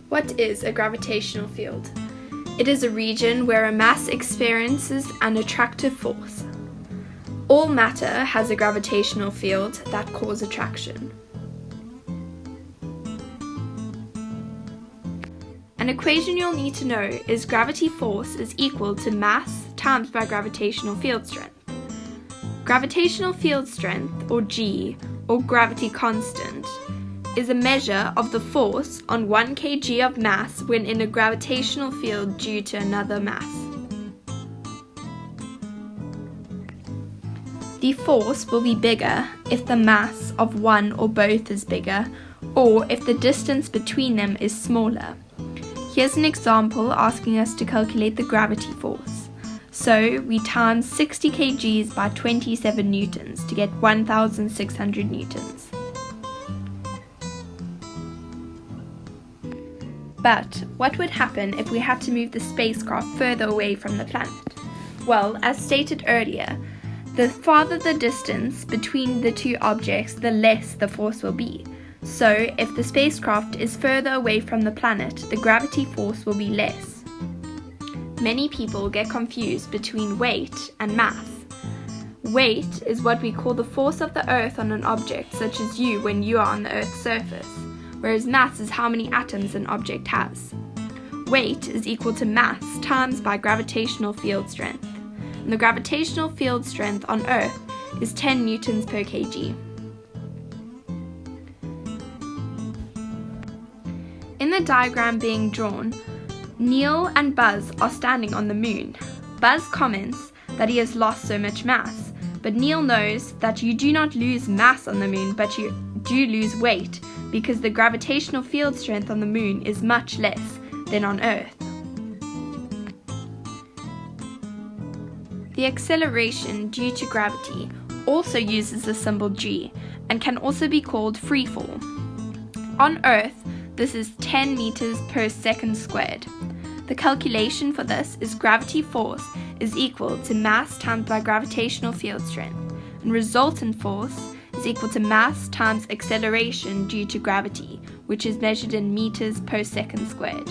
What is a gravitational field? It is a region where a mass experiences an attractive force. All matter has a gravitational field that causes attraction. An equation you'll need to know is gravity force is equal to mass times by gravitational field strength. Gravitational field strength, or G, or gravity constant, is a measure of the force on 1 kg of mass when in a gravitational field due to another mass. The force will be bigger if the mass of one or both is bigger, or if the distance between them is smaller. Here's an example asking us to calculate the gravity force. So we times 60 kgs by 27 newtons to get 1,600 newtons. But what would happen if we had to move the spacecraft further away from the planet? Well, as stated earlier, the farther the distance between the two objects, the less the force will be. So, if the spacecraft is further away from the planet, the gravity force will be less. Many people get confused between weight and mass. Weight is what we call the force of the Earth on an object, such as you when you are on the Earth's surface, whereas mass is how many atoms an object has. Weight is equal to mass times by gravitational field strength, and the gravitational field strength on Earth is 10 newtons per kg. In the diagram being drawn, Neil and Buzz are standing on the moon. Buzz comments that he has lost so much mass, but Neil knows that you do not lose mass on the moon, but you do lose weight, because the gravitational field strength on the moon is much less than on Earth. The acceleration due to gravity also uses the symbol g and can also be called free fall. On Earth, this is 10 meters per second squared. The calculation for this is gravity force is equal to mass times by gravitational field strength, and resultant force is equal to mass times acceleration due to gravity, which is measured in meters per second squared.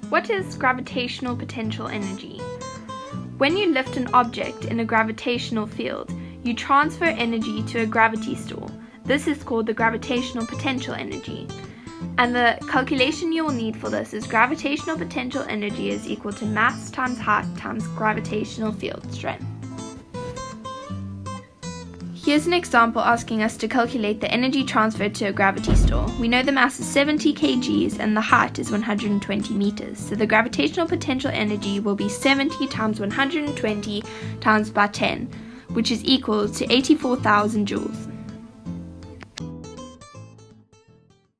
What is gravitational potential energy? When you lift an object in a gravitational field, you transfer energy to a gravity store. This is called the gravitational potential energy. And the calculation you will need for this is gravitational potential energy is equal to mass times height times gravitational field strength. Here's an example asking us to calculate the energy transferred to a gravity store. We know the mass is 70 kgs and the height is 120 meters. So the gravitational potential energy will be 70 times 120 times by 10, which is equal to 84,000 joules.